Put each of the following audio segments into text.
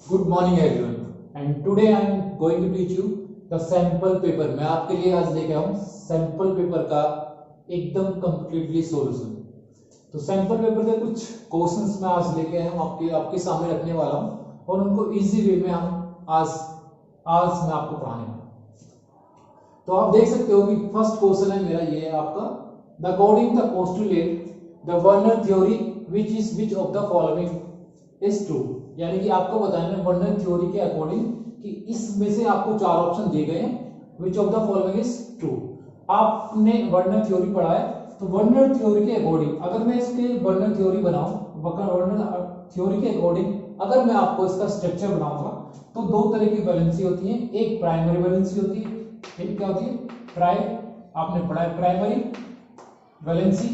Good morning everyone and today I am going to teach you the sample paper। मैं आपके लिए आज लेके आऊँ सैंपल पेपर का एकदम कंप्लीटली सॉल्यूशन। तो सैंपल पेपर के कुछ क्वेश्चंस मैं आज लेके आया हूँ आपके आपके सामने रखने वाला हूँ और उनको इजी वे में हम आज मैं आपको पढ़ाने वाला। तो आप देख सकते हो कि फर्स्ट क्वेश्चन है मेरा ये है आपका the according the postulate the Werner theory which of the following is true. यानी कि आपको बताना है वर्नर थ्योरी के अकॉर्डिंग कि इसमें से आपको चार ऑप्शन दिए गए हैं which of the following is true. आपने वर्नर थ्योरी पढ़ा है तो वर्नर थ्योरी के अकॉर्डिंग अगर मैं इसके वर्नर थ्योरी बनाऊं वर्नर थ्योरी के अकॉर्डिंग अगर मैं आपको इसका स्ट्रक्चर बनाऊंगा तो दो तरह की वैलेंसी होती है। एक प्राइमरी वैलेंसी होती है, एक क्या होती है आपने पढ़ा है प्राइमरी वैलेंसी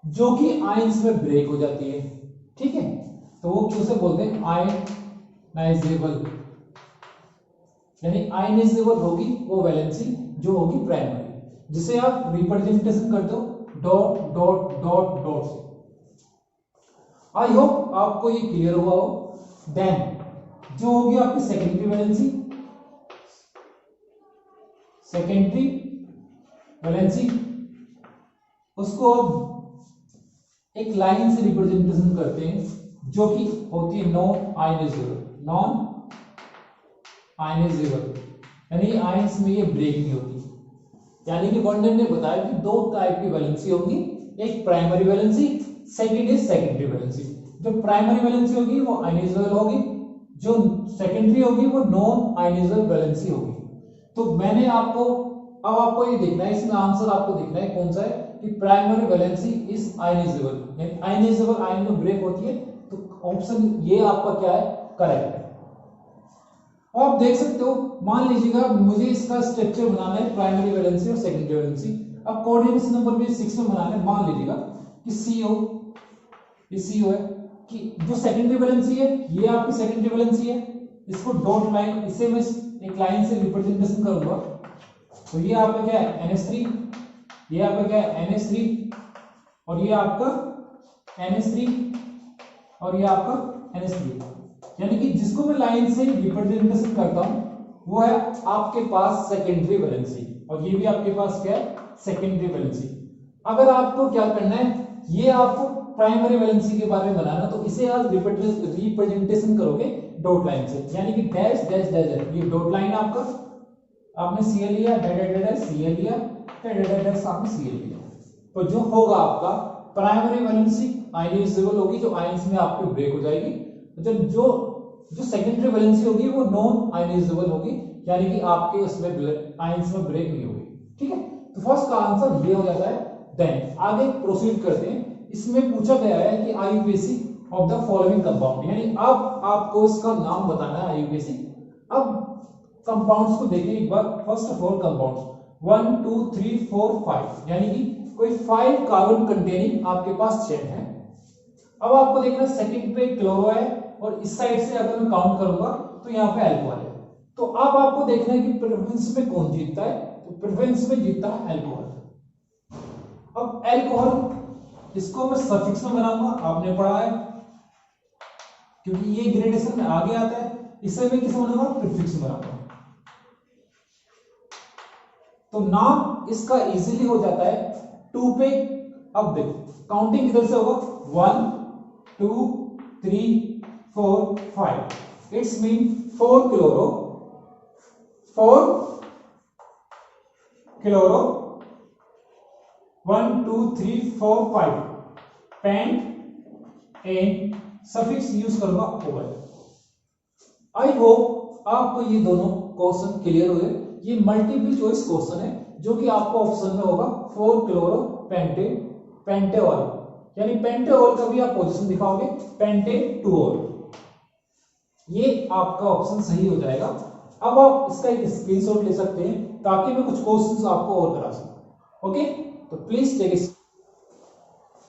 जो कि आयंस में ब्रेक हो जाती है। ठीक है, तो वो किसे बोलते हैं आयनाइजेबल, यानी आयनाइजेबल होगी वो वैलेंसी जो होगी प्राइमरी, जिसे आप रिप्रेजेंटेशन करते हो डॉट डॉट डॉट डॉट से। आई होप आपको ये क्लियर हुआ हो। देन जो होगी आपकी सेकेंडरी वैलेंसी, उसको अब एक लाइन से रिप्रेजेंटेशन करते हैं जो कि होती है नॉन आयनाइजेबल, यानी आयंस में ये ब्रेक नहीं होती। यानी कि वर्नर ने बताया कि दो टाइप की वैलेंसी होगी, एक primary valency, second is secondary valency. जो प्राइमरी वैलेंसी होगी वो आयनाइजेबल होगी, जो सेकेंडरी होगी वो नॉन आयनाइजेबल वैलेंसी होगी। तो मैंने आपको अब आपको ये देखना है, इसमें आंसर आपको देखना है कौन सा है कि प्राइमरी वैलेंसी इज आयनाइजेबल, यानी आयनाइजेबल आयन में ब्रेक होती है। तो ऑप्शन ये आपका क्या है, करेक्ट है। और आप देख सकते हो, मान लीजिएगा मुझे इसका स्ट्रक्चर बनाना है प्राइमरी वैलेंसी और सेकेंडरी वैलेंसी। अब कोऑर्डिनेट्स नंबर में 6 में बनाना है। मान लीजिएगा कि CO है कि जो सेकेंडरी वैलेंसी है ये आपकी सेकेंडरी वैलेंसी है, इसको डॉट लाइन, इसे मैं एक लाइन से रिप्रेजेंटेशन करूंगा। तो ये आपका क्या है NH3, ये आपका क्या है NH3 और ये आपका NH3 और ये आपका NH3। यानी कि जिसको मैं लाइन से रिप्रेजेंटेशन करता हूं वो है आपके पास सेकेंडरी वैलेंसी और ये भी आपके पास क्या है सेकेंडरी वैलेंसी। अगर आपको क्या करना है, ये आपको प्राइमरी वैलेंसी के बारे में बनाना, तो इसे आप रिप्रेजेंटेशन करोगे डॉट लाइन से, यानी कि डैश डैश डैश। ये डॉट लाइन आपका, आपने Cl लिया, Cl लिया, आपने Cl लिया। तो जो होगा आपका प्राइमरी वैलेंसी आयनाइजेबल होगी, जो आयंस में आपकी ब्रेक हो जाएगी। जो सेकेंडरी वैलेंसी होगी वो नॉन आयनाइजेबल होगी, यानी कि आपके उसमें आयंस में ब्रेक नहीं होगी। ठीक है, तो फर्स्ट का आंसर ये हो जाता है। देन आगे प्रोसीड करते हैं। इसमें पूछा गया है कि IUPAC of the following compound, यानी अब आपको इसका नाम बताना है आईयूपीएसी। अब कंपाउंड्स को देखें एक बार। फर्स्ट ऑफ ऑल कंपाउंड्स 1 2 3 4 5, यानी कि कोई 5 कार्बन कंटेनिंग आपके पास चेन है। अब आपको देखना सेकंड पे क्लोरो है और इस साइड से अगर मैं काउंट करूंगा तो यहाँ पे अल्कोहल है। तो अब आपको देखना है कि प्रेफरेंस में कौन जीतता है, तो प्रेफरेंस में जीतता है अल्कोहल। अब अल्कोहल इसको मैं सफिक्स में बनाऊंगा, आपने पढ़ा है क्योंकि ये ग्रेडेशन में आगे आता है। इसे मैं किसे बनाऊंगा, प्रीफिक्स में बनाऊंगा। तो नाम इसका इजीली हो जाता है 2 पे। अब देखो काउंटिंग किधर से होगा, 1 2 3 4 5। It's mean 4 chloro 1 2 3 4 5 pent and suffix use करूंगा ओवल। आई होप आपको ये दोनों क्वेश्चन क्लियर हो गए। ये मल्टीपल चॉइस क्वेश्चन है जो कि आपको ऑप्शन में होगा 4 क्लोरो पेंटेओल, यानी पेंटेओल का भी आप पोजीशन दिखाओगे पेंटेटुओल, ये आपका ऑप्शन सही हो जाएगा। अब आप इसका एक स्क्रीनशॉट ले सकते हैं ताकि मैं कुछ क्वेश्चंस आपको और करा सकूं। ओके, तो प्लीज टेक इट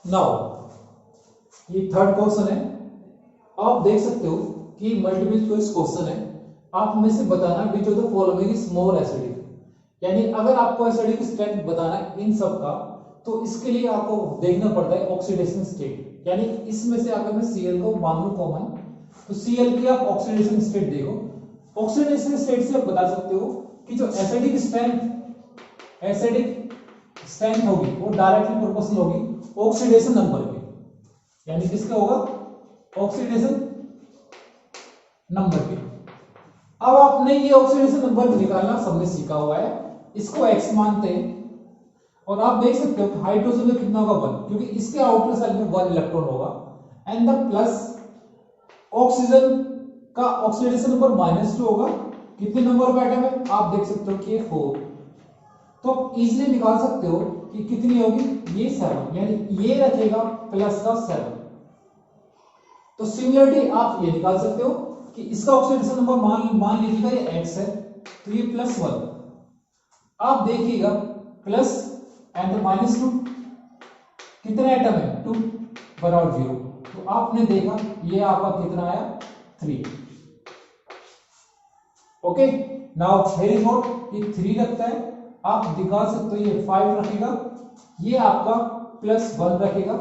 नाउ। ये थर्ड क्वेश्चन है। आप देख सकते हो कि मल्टीपल चॉइस क्वेश्चन है। आप में से बताना which of the following is more acidic, यानी अगर आपको एसिडिक स्ट्रेंथ बताना है इन सब का तो इसके लिए आपको देखना पड़ता है ऑक्सीडेशन स्टेट, यानी इसमें से अगर मैं Cl को मान लूं कॉमन तो Cl की आप ऑक्सीडेशन स्टेट देखो, ऑक्सीडेशन स्टेट से आप बता सकते हो कि जो एसिडिक स्ट्रेंथ होगी वो डायरेक्टली प्रोपोर्शनल होगी ऑक्सीडेशन नंबर के, यानी किसका होगा, ऑक्सीडेशन नंबर के। अब आपने ये ऑक्सीडेशन नंबर निकालना सबने सीखा हुआ है, इसको x मानते हैं और आप देख सकते हो कि हाइड्रोजन में कितना होगा 1, क्योंकि इसके आउटर साइड में 1 इलेक्ट्रॉन होगा एंड द प्लस ऑक्सीजन का ऑक्सीडेशन नंबर -2 होगा। कितने नंबर ऑफ एटम है आप देख सकते हो कि 4, तो इजीली निकाल सकते हो कि कितनी होगी, ये 7, यानी ये रखेगा प्लस का 7। तो सिमिलरिटी आप ये निकाल सकते हो कि इसका ऑक्सीडेशन नंबर मान लीजिएगा ये x है, तो ये +1, आप देखिएगा प्लस एंड -2 कितने एटम है, 2 बराबर 0, तो आपने देखा ये आपका कितना आया, 3। ओके, नाउ वेरी नोट ये 3 रखता है, आप दिखा सकते हो ये 5 रखेगा, ये आपका +1 रखेगा।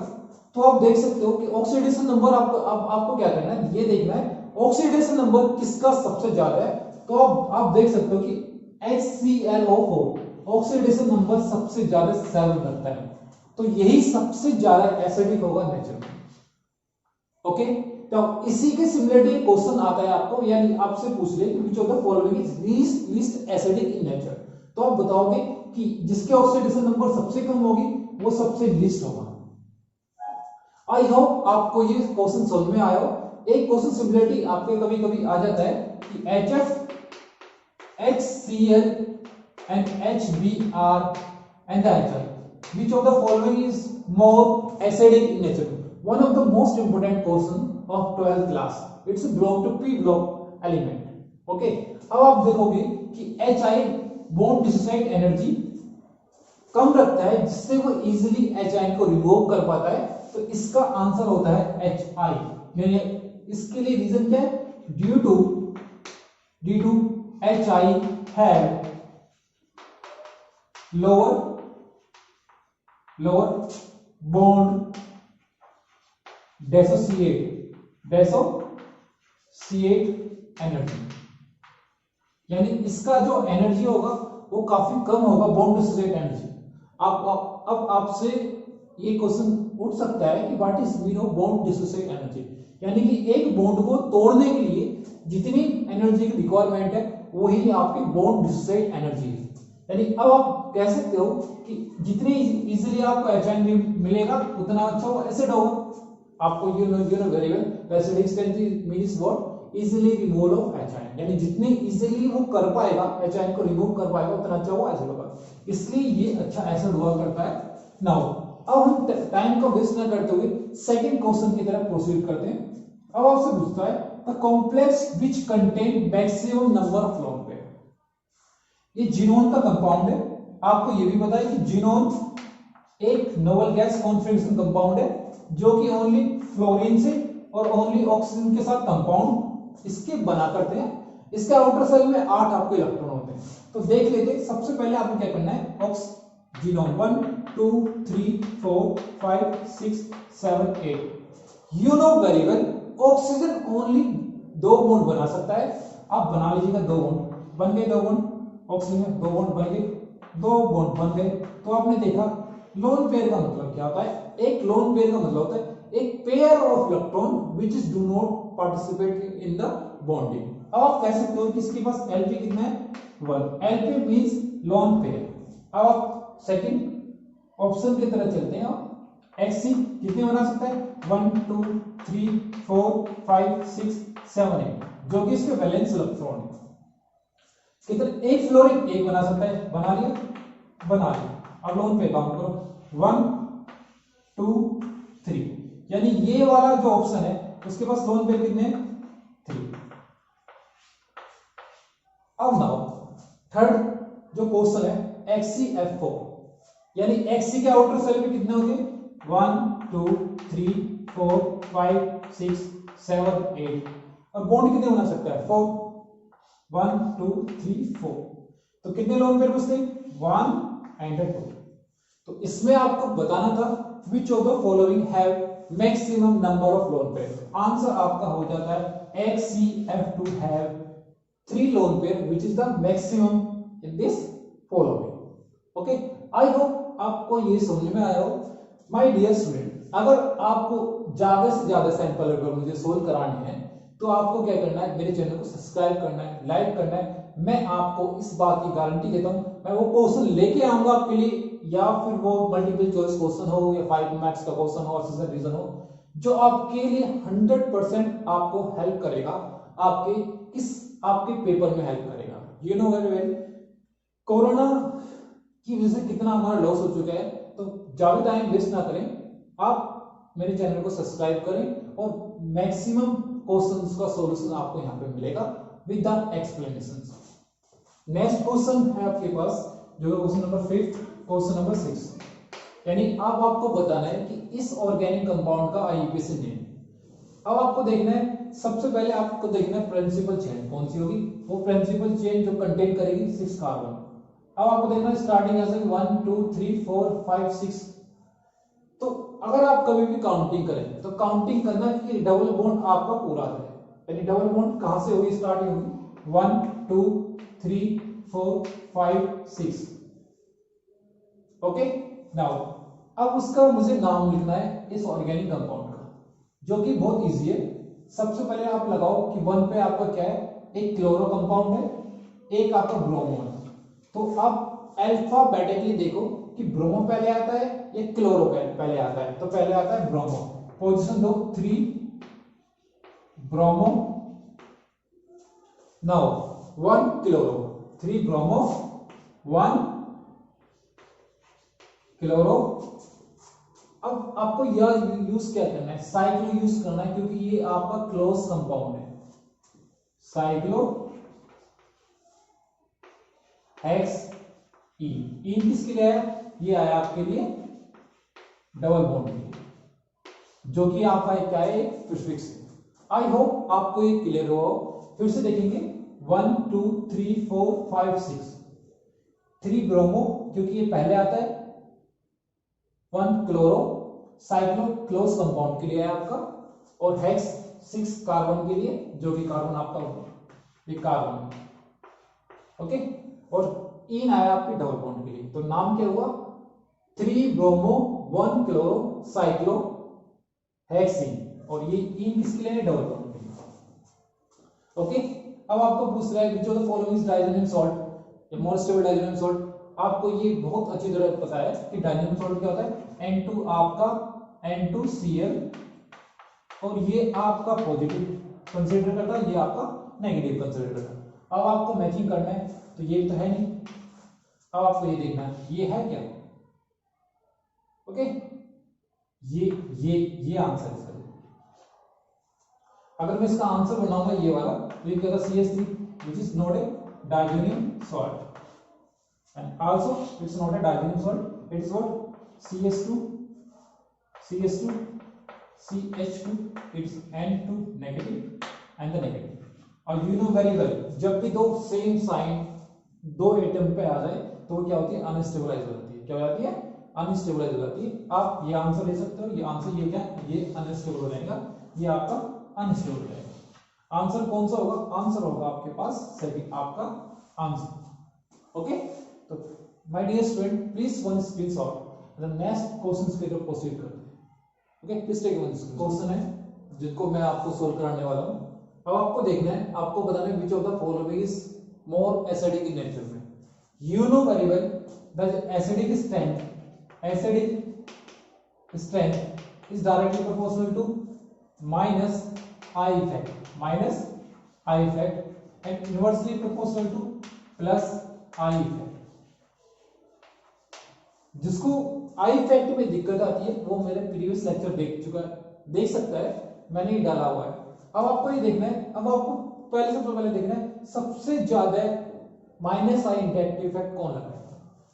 तो आप देख सकते हो कि ऑक्सीडेशन नंबर आपको क्या करना है, ये देखना है ऑक्सीडेशन नंबर किसका सबसे ज्यादा है। तो आप देख सकते हो कि HClO4 ऑक्सीडेशन नंबर सबसे ज्यादा 7 रखता है, तो यही सबसे ज्यादा एसिडिक होगा नेचर में। ओके, तो इसी के सिमिलरिटी क्वेश्चन आता है आपको, यानी आपसे पूछ ले which of the following is least acidic in nature, तो आप बताओगे कि जिसके ऑक्सीडेशन नंबर सबसे कम होगी वो सबसे लीस्ट होगा। आई होप आपको ये क्वेश्चन समझ में आया हो। एक क्वेश्चन सिमिलरिटी आपके कभी कभी आ जाता है कि HF, HCl and HBr and the HI, which of the following is more acidic in nature? One of the most important question of 12th class. It's belong to P block element. Okay, अब आप देखोगे कि HI bond dissociate energy कम रखता है, जिससे वो easily HI को remove कर पाता है, तो इसका आंसर होता है HI। यानी इसके लिए रीजन क्या है, due to HI have lower bond dissociate energy, यानी इसका जो एनर्जी होगा वो काफी कम होगा, बॉन्ड डिसोसिएट एनर्जी। अब आपसे ये क्वेश्चन उठ सकता है कि what is mean of bond dissociate energy, यानी कि एक बॉन्ड को तोड़ने के लिए जितनी एनर्जी की रिक्वायरमेंट है वही आपकी बॉन्ड डिसोसिएट एनर्जी है। यानी अब आप कह सकते हो कि जितनी इजीली आपको HI मिलेगा उतना अच्छा वो एसिड होगा। आपको you know very well acidic strength means what, easily removal of HI, यानी जितनी इजीली वो कर पाएगा HI को रिमूव कर पाएगा उतना अच्छा वो एसिड होगा, इसलिए ये अच्छा एसिड हुआ करता है। नाउ अब हम टाइम को वेस्ट ना करते हुए सेकंड क्वेश्चन की तरफ प्रोसीड करते हैं। अब आपसे पूछता है the complex which contain maximum number of lone pair. ये जिनोन का कंपाउंड है, आपको ये भी पता है कि जिनोन एक नोबल गैस कॉन्फिगरेशन कंपाउंड है जो कि ओनली फ्लोरीन से और ओनली ऑक्सीजन के साथ कंपाउंड इसके बना करते हैं। इसके आउटर सेल में 8 आपके इलेक्ट्रॉन होते हैं। तो देख लेते हैं, सबसे पहले आपको क्या करना है, xenon 1 2 3 4 5 6 7 8। You know very well oxygen only 2 bond बना सकता है। आप बना लीजिएगा 2 बॉन्ड बन गए, 2 बॉन्ड ऑक्सीजन में 2 बॉन्ड बन गए, 2 बॉन्ड बन गए। तो आपने देखा लोन पेयर का मतलब क्या होता है, एक लोन पेयर का मतलब होता है एक pair of electron which is do not participate in the bonding. अब आप कह सकते हो कि इसके पास Lp कितना है, 1। Lp means lone pair. अब आप सेकंड ऑप्शन की तरफ चलते हैं। Hc कितने बना सकता है, 1 2 3 4 5 6 7 8, जो कि इसके वैलेंस इलेक्ट्रॉन है। कितने, एक फ्लोरीन एक बना सकता है, बना लिया। अब लोन पे काम करो, 1 2 3, यानी ये वाला जो ऑप्शन है उसके पास लोन पेयर कितने, 3। अब नाउ थर्ड जो क्वेश्चन है HCF4, यानी Hc के आउटर सेल में कितने होते हैं, 1 2 3 4 5 6 7 8, और बॉन्ड कितने बना सकता है, 4। 1 2 3 4, तो कितने लोन पेयर बचते हैं, 1 एंड 2। तो इसमें आपको बताना था which of the following have maximum number of lone pair. Answer आपका हो जाता है HCF to have 3 lone pair which is the maximum in this following. Okay, I hope आपको ये समझ में आया हो। माय डियर स्टूडेंट, अगर आपको ज्यादा से ज्यादा सैंपल अगर मुझे सोल्व कराने हैं तो आपको क्या करना है, मेरे चैनल को सब्सक्राइब करना है, लाइक करना है। मैं आपको इस बात की गारंटी देता हूं, मैं वो क्वेश्चन लेके आऊंगा आपके लिए, या फिर वो मल्टीपल चॉइस क्वेश्चन हो या 5 मार्क्स का क्वेश्चन हो और सीजन रीजन हो, जो आपके लिए 100% आपको हेल्प करेगा, आपके पेपर में हेल्प करेगा। You know very well, corona की वजह से कितना हमारा लॉस हो चुका है, तो ज्यादा टाइम वेस्ट ना करें, आप मेरे चैनल को सब्सक्राइब करें और मैक्सिमम क्वेश्चंस का सॉल्यूशन आपको यहां पे मिलेगा with the explanations. Next question है आपके पास जो क्वेश्चन नंबर 5, क्वेश्चन नंबर 6, यानी अब आपको बताना है कि इस ऑर्गेनिक कंपाउंड का आईयूपीएसी नेम। अब आपको देखना है, सबसे पहले आपको देखना है प्रिंसिपल चेन कौन सी होगी, वो प्रिंसिपल चेन जो कंटेन करेगी 6 कार्बन। अब आपको देखना है स्टार्टिंग ऐसे 1 2 3 4 5 6। तो अगर आप कभी भी काउंटिंग करें तो काउंटिंग करना कि डबल बॉन्ड आपका पूरा है, यानी डबल बॉन्ड कहां से होगी, स्टार्टिंग होगी 1 2 3 4 5 6। ओके, नाउ अब उसका मुझे नाम लिखना है इस ऑर्गेनिक कंपाउंड का, जो कि बहुत इजी है। सबसे पहले आप लगाओ कि 1 पे आपका क्या है, एक क्लोरो कंपाउंड है, एक आपका ब्रोमो है। तो अब अल्फाबेटिकली देखो कि ब्रोमो पहले आता है या क्लोरो पहले आता है, तो पहले आता है ब्रोमो। पोजीशन दो 3 bromo, now 1 chloro, 3 bromo 1 chloro. अब आपको यह यूज क्या करना है, साइक्लो यूज करना है, क्योंकि ये आपका क्लोज कंपाउंड है। साइक्लो हेक्स इन किसके लिए आया, ये आया आपके लिए डबल बॉन्ड के लिए, जो कि आपका क्या है, एक प्रीफिक्स है। आई होप आपको ये क्लियर हो। फिर से देखेंगे 1 2 3 4 5 6, 3 ब्रोमो क्योंकि ये पहले आता है, 1 क्लोरो साइक्लो क्लोज कंपाउंड के लिए है आपका, और हेक्स 6 कार्बन के लिए, जो कि कार्बन आपका ये कार्बन। ओके, और इन आया आपके डबल बॉन्ड के लिए, तो नाम क्या हुआ 3 ब्रोमो 1 क्लोरो साइक्लो हेक्सिन, और ये इन किसके लिए है, डबल बॉन्ड के लिए। ओके, अब आपको पूछ रहा है जो the following is डाइजेनियम salt, more stable डाइजेनियम salt. आपको ये बहुत अच्छी तरह पता है कि डाइजेनियम सॉल्ट क्या होता है, N2 आपका N2Cl, और ये आपका पॉजिटिव कंसीडर करता है, ये आपका नेगेटिव कंसीडर करता है। अब आपको मैचिंग करना है, तो ये तो है नहीं, अब आपको ये देखना है ये है क्या। ओके, ये आंसर है इसका। अगर मैं इसका आंसर बनाऊंगा ये वाला, तो ये क्या था CH3 which is not a diazonium salt, and also it's not a diazonium salt, it is what CH2 CH2, it's N2 negative and the negative। और you know very well, जब भी दो सेम साइन दो atom पे आ जाए तो क्या होती है, अनस्टेबलाइज हो जाती है। क्या हो जाती है, अनस्टेबलाइज हो जाती है। आप ये आंसर ले सकते हो, ये आंसर ये क्या, ये अनस्टेबल हो जाएगा, ये आपका अनस्टेबल हो जाएगा। आंसर कौन सा होगा, आंसर होगा आपके पास सेकंड आपका आंसर। ओके, तो my dear student please one screenshot, the next questions की तरफ प्रोसीड करते हैं। Okay, please take one question है जिसको मैं आपको सोल्व कराने वाला हूं। अब आपको देखना है, आपको बताना है which of the following is more acidic in nature में। You know very well that acidic strength is directly proportional to minus I effect and inversely proportional to plus I effect। जिसको I effect में दिक्कत आती है वो मेरे previous lecture देख सकता है, मैंने ही डाला हुआ है। अब आपको ये देखना है, अब आपको सबसे पहले देखना है सबसे ज्यादा माइनस आई इंडक्टिव इफेक्ट कौन लगाएगा।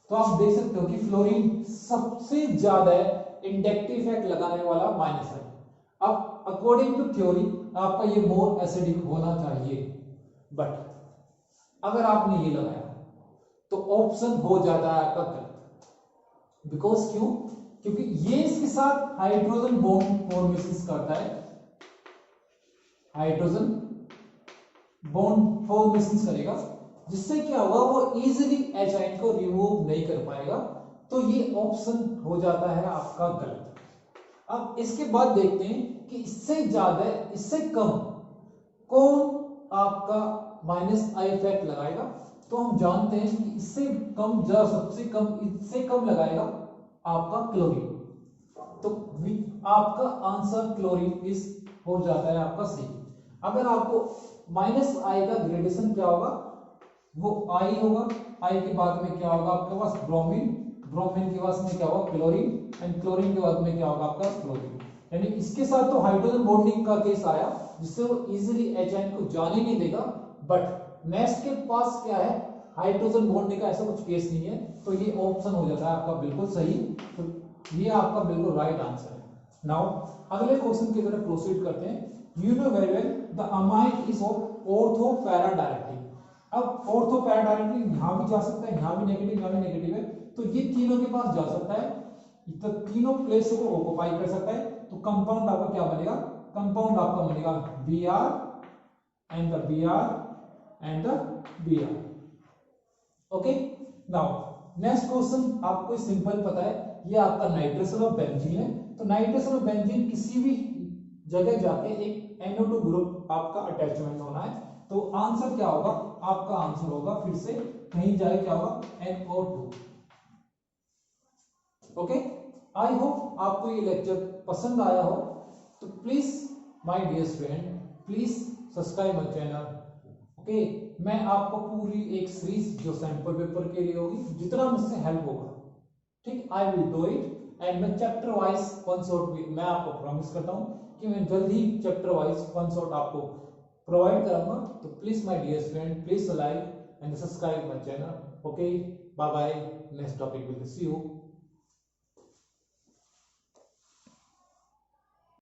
तो आप देख सकते हो कि फ्लोरीन सबसे ज्यादा इंडक्टिव इफेक्ट लगाने वाला माइनस है। अब अकॉर्डिंग टू थ्योरी आपका ये मोर एसिडिक होना चाहिए, बट अगर आपने ये लगाया तो ऑप्शन हो जाता है आपका गलत। बिकॉज क्यों, क्योंकि ये इसके साथ हाइड्रोजन बॉन्ड फॉर्मेशन करता है, हाइड्रोजन बॉन्ड फॉर्मेशन करेगा, जिससे क्या होगा वो इजीली एच आयन को रिमूव नहीं कर पाएगा। तो ये ऑप्शन हो जाता है आपका गलत। अब इसके बाद देखते हैं कि इससे ज्यादा इससे कम कौन आपका माइनस आई इफेक्ट लगाएगा। तो हम जानते हैं कि इससे कम सबसे कम इससे कम लगाएगा आपका क्लोरीन। तो आपका आंसर क्लोरीन इस हो जाता है आपका सी। अगर आपको माइनस आई का ग्रेडेशन क्या होगा, वो आई होगा, आई के बाद में क्या होगा आपके पास ब्रोमीन, ब्रोमीन के बाद में क्या होगा क्लोरीन, एंड क्लोरीन के बाद में क्या होगा आपका फ्लोरीन। यानी इसके साथ तो हाइड्रोजन बॉन्डिंग का केस आया जिससे वो इजीली एच आयन को जाने नहीं देगा, बट नेक्स्ट के पास क्या है हाइड्रोजन बॉन्डिंग का ऐसा कुछ केस नहीं है। तो ये ऑप्शन हो जाता है आपका बिल्कुल सही। तो ये आपका बिल्कुल राइट आंसर है। नाउ अगले क्वेश्चन की तरफ प्रोसीड करते हैं। You know very well the amine is ortho para directive. अब ऑर्थो पैरा डायरेक्टिव यहां भी जा सकता है, यहां भी नेगेटिव, यहां भी नेगेटिव है, तो ये तीनों के पास जा सकता है, तो तीनों प्लेस को ऑक्युपाई कर सकता है। तो कंपाउंड आपका क्या बनेगा, कंपाउंड आपका बनेगा Br and the Br and the Br। Okay, now next question आपको सिंपल पता है, ये आपका नाइट्रोजन ऑफ बेंजीन है। तो नाइट्रोजन ऑफ बेंजीन किसी भी जगह जाके एक NO2 ग्रुप आपका अटैचमेंट होना है। तो आंसर क्या होगा, आपका आंसर होगा फिर से कहीं जाए क्या होगा NO2। ओके, आई होप आपको ये लेक्चर पसंद आया हो। तो please my dear student please subscribe my channel. Okay, मैं आपको पूरी एक सीरीज जो सैंपल पेपर के लिए होगी, जितना मुझसे हेल्प होगा, ठीक, I will do it. And मैं चैप्टर वाइज वन शॉट मैं आपको प्रॉमिस करता हूं कि मैं जल्द ही चैप्टर वाइज वन शॉट आपको प्रोवाइड करूंगा। तो please my dear student please like and subscribe my channel. Okay, bye bye, next topic will see you.